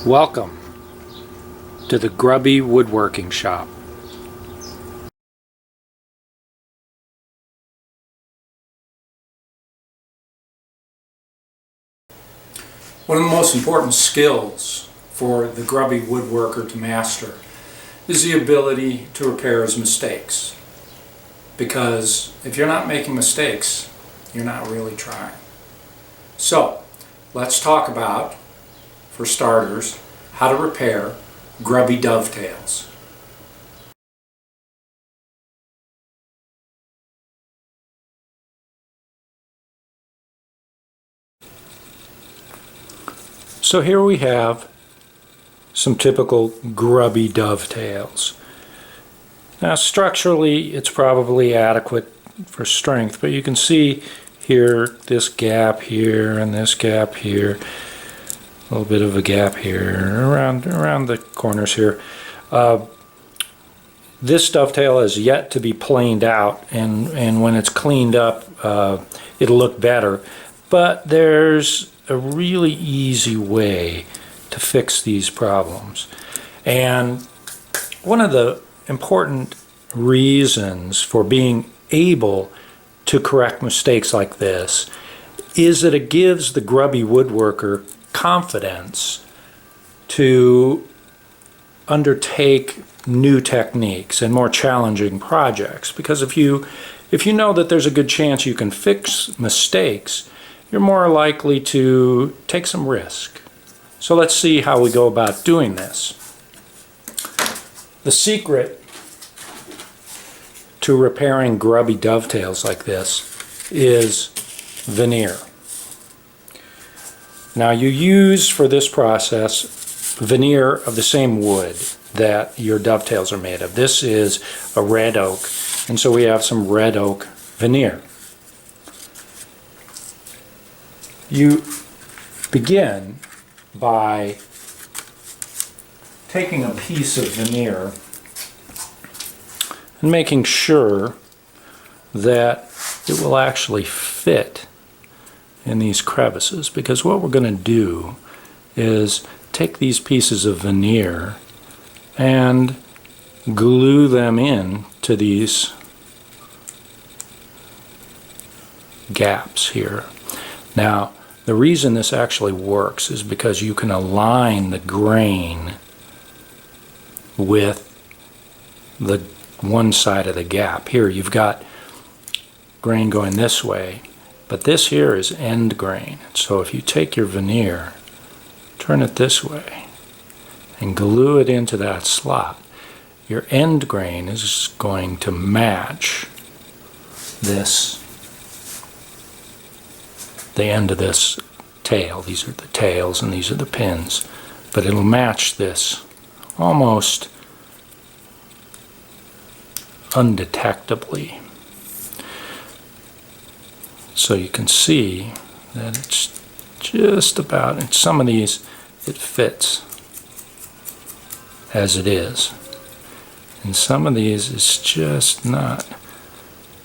Welcome to the Grubby Woodworking Shop. One of the most important skills for the grubby woodworker to master is the ability to repair his mistakes. Because if you're not making mistakes, you're not really trying. So, let's talk about, for starters, how to repair grubby dovetails. So here we have some typical grubby dovetails. Now structurally it's probably adequate for strength, but you can see here this gap here and this gap here, a little bit of a gap here around the corners here. This dovetail has yet to be planed out, and when it's cleaned up it'll look better, but there's a really easy way to fix these problems. And one of the important reasons for being able to correct mistakes like this is that it gives the grubby woodworker confidence to undertake new techniques and more challenging projects. Because if you know that there's a good chance you can fix mistakes, you're more likely to take some risk. So let's see how we go about doing this. The secret to repairing grubby dovetails like this is veneer. Now you use for this process veneer of the same wood that your dovetails are made of. This is a red oak, and so we have some red oak veneer. You begin by taking a piece of veneer and making sure that it will actually fit in these crevices, because what we're going to do is take these pieces of veneer and glue them in to these gaps here. Now, the reason this actually works is because you can align the grain with the one side of the gap. Here you've got grain going this way, but this here is end grain. So if you take your veneer, turn it this way, and glue it into that slot, your end grain is going to match this, the end of this tail. These are the tails and these are the pins, but it'll match this almost undetectably. So you can see that it's just about, in some of these it fits as it is. In some of these it's just not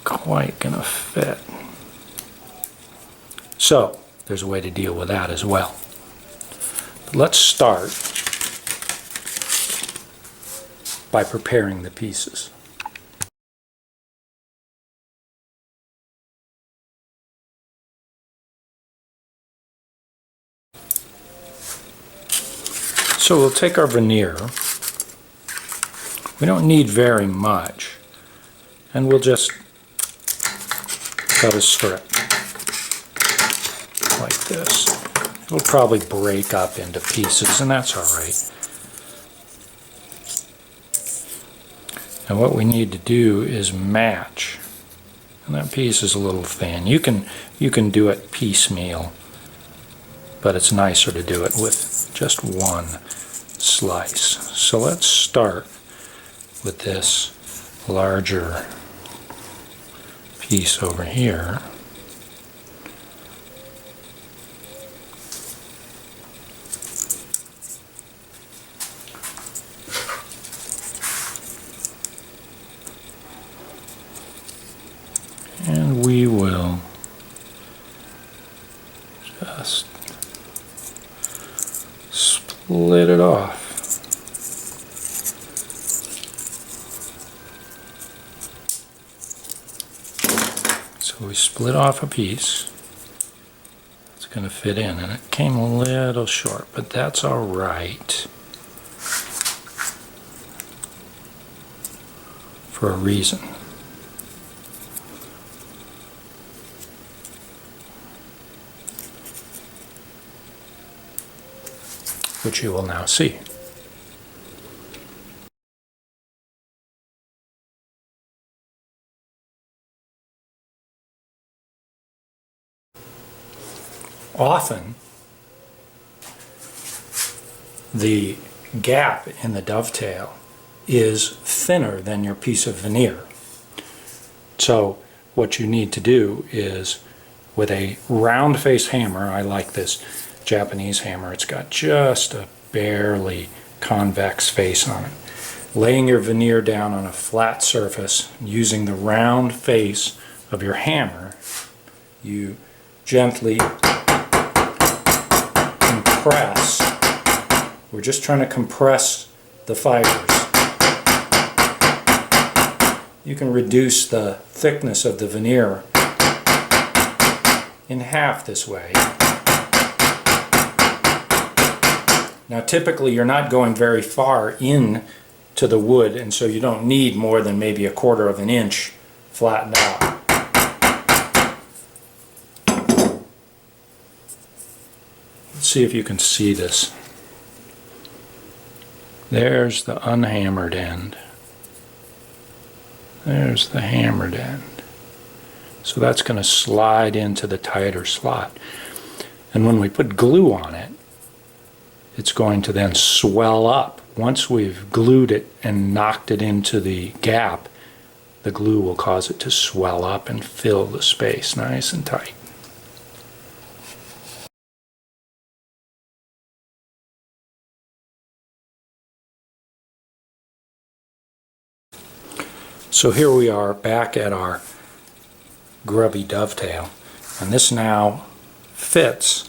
quite gonna fit. So there's a way to deal with that as well. But let's start by preparing the pieces. So we'll take our veneer. We don't need very much, and we'll just cut a strip like this. It'll probably break up into pieces, and that's all right. And what we need to do is match. And that piece is a little thin. You can do it piecemeal, but it's nicer to do it with just one slice. So let's start with this larger piece over here. And we will just split it off. So we split off a piece. It's going to fit in, and it came a little short, but that's all right for a reason. Which you will now see. Often, the gap in the dovetail is thinner than your piece of veneer. So what you need to do is, with a round face hammer, I like this Japanese hammer, it's got just a barely convex face on it. Laying your veneer down on a flat surface, using the round face of your hammer, you gently compress. We're just trying to compress the fibers. You can reduce the thickness of the veneer in half this way. Now typically you're not going very far in to the wood, and so you don't need more than maybe 1/4 of an inch flattened out. Let's see if you can see this. There's the unhammered end. There's the hammered end. So that's going to slide into the tighter slot. And when we put glue on it, it's going to then swell up. Once we've glued it and knocked it into the gap, the glue will cause it to swell up and fill the space nice and tight. So here we are back at our grubby dovetail, and this now fits.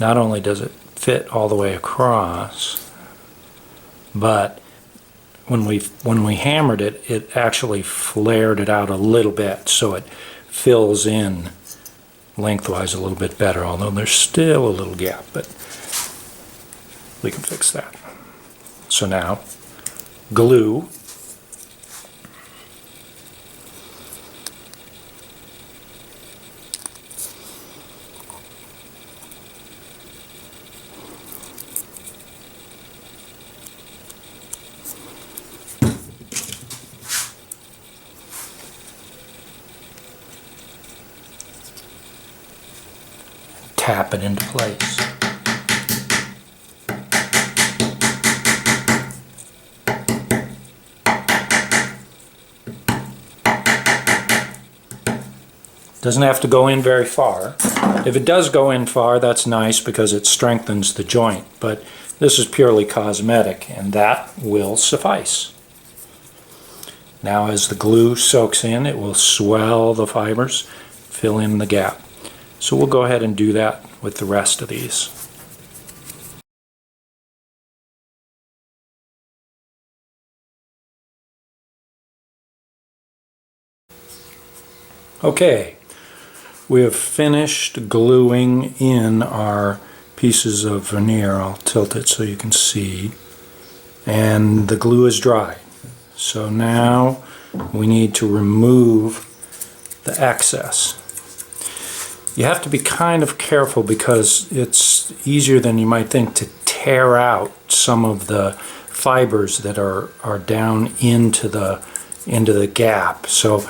Not only does it fit all the way across, but when we hammered it, it actually flared it out a little bit, so it fills in lengthwise a little bit better, although there's still a little gap, but we can fix that. So now, glue. Tap it into place. Doesn't have to go in very far. If it does go in far, that's nice because it strengthens the joint, but this is purely cosmetic, and that will suffice. Now as the glue soaks in, it will swell the fibers, fill in the gap. So we'll go ahead and do that with the rest of these. Okay, we have finished gluing in our pieces of veneer. I'll tilt it so you can see. And the glue is dry. So now we need to remove the excess. You have to be kind of careful because it's easier than you might think to tear out some of the fibers that are down into the gap. So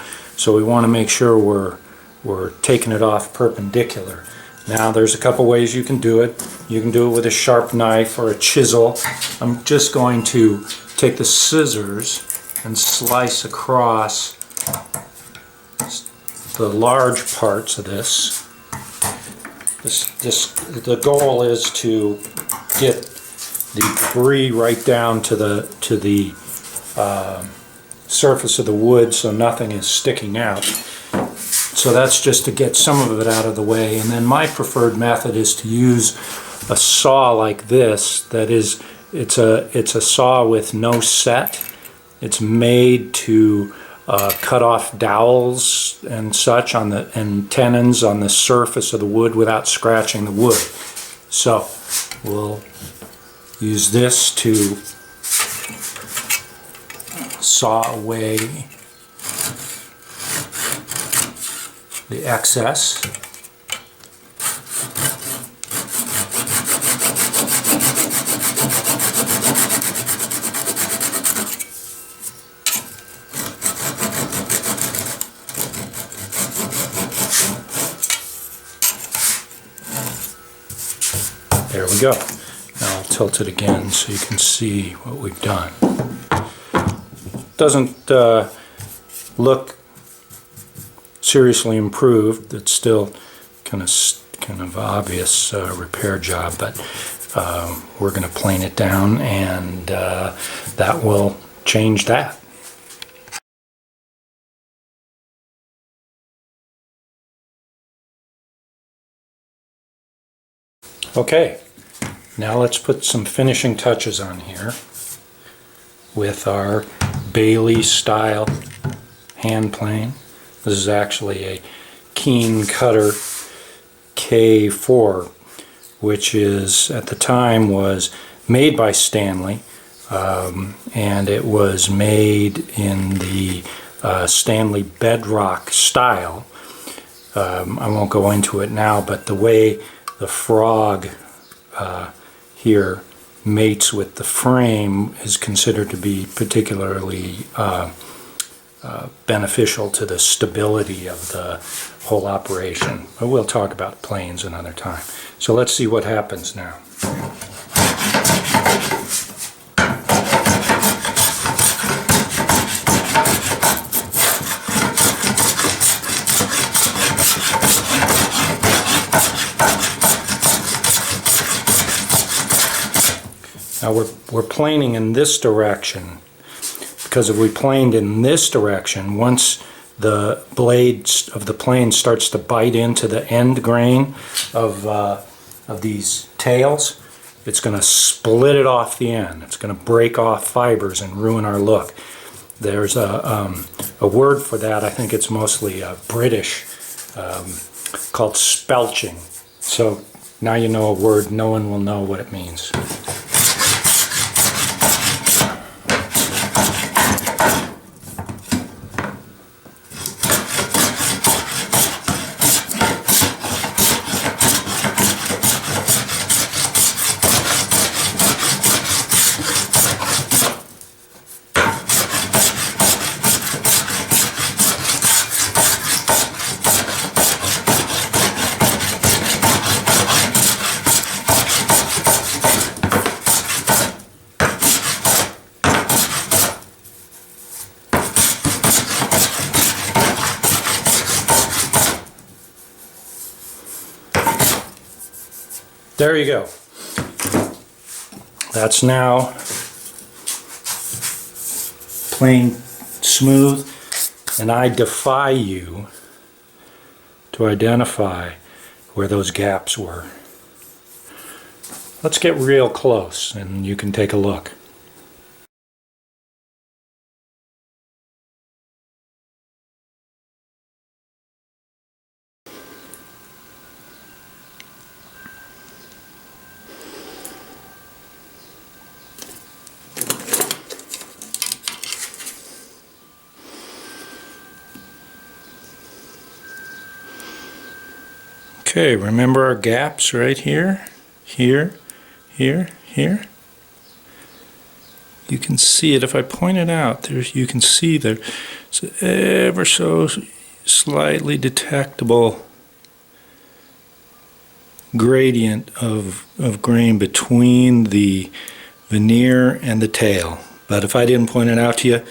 we want to make sure we're taking it off perpendicular. Now there's a couple ways you can do it. You can do it with a sharp knife or a chisel. I'm just going to take the scissors and slice across the large parts of this. The goal is to get the debris right down to the surface of the wood so nothing is sticking out. So that's just to get some of it out of the way. And then my preferred method is to use a saw like this, that is, it's a saw with no set. It's made to cut off dowels and such and tenons on the surface of the wood without scratching the wood. So we'll use this to saw away the excess. There we go. Now I'll tilt it again so you can see what we've done. Doesn't look seriously improved. It's still kind of obvious repair job, but we're going to plane it down, and that will change that. Okay, now let's put some finishing touches on here with our Bailey style hand plane. This is actually a Keen Cutter K4, which is, at the time, was made by Stanley, and it was made in the Stanley Bedrock style. I won't go into it now, but the way the frog here mates with the frame is considered to be particularly beneficial to the stability of the whole operation. But we'll talk about planes another time. So let's see what happens now. Now we're planing in this direction, because if we planed in this direction, once the blade of the plane starts to bite into the end grain of these tails, it's going to split it off the end. It's going to break off fibers and ruin our look. There's a word for that. I think it's mostly British, called spelching. So now you know a word, no one will know what it means. There you go. That's now plain smooth, and I defy you to identify where those gaps were. Let's get real close and you can take a look. Okay, remember our gaps right here, here, here, here. You can see it if I point it out. There's, you can see there's ever so slightly detectable gradient of grain between the veneer and the tail. But if I didn't point it out to you,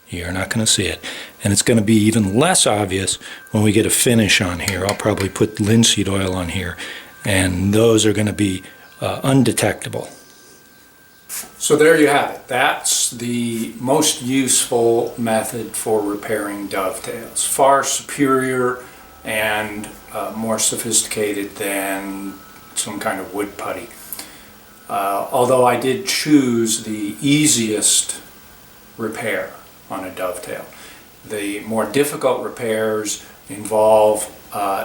you're not going to see it. And it's going to be even less obvious when we get a finish on here. I'll probably put linseed oil on here, and those are going to be undetectable. So there you have it. That's the most useful method for repairing dovetails. Far superior and more sophisticated than some kind of wood putty. Although I did choose the easiest repair on a dovetail. The more difficult repairs involve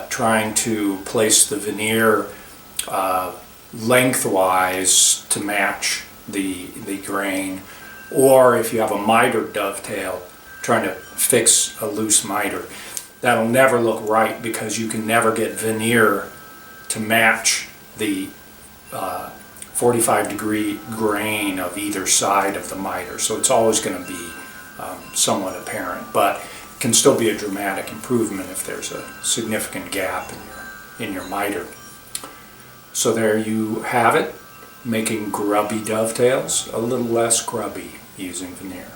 trying to place the veneer lengthwise to match the grain, or if you have a mitered dovetail, trying to fix a loose miter. That'll never look right because you can never get veneer to match the 45-degree grain of either side of the miter, so it's always going to be somewhat apparent, but it can still be a dramatic improvement if there's a significant gap in your miter. So there you have it, making grubby dovetails, a little less grubby using veneer.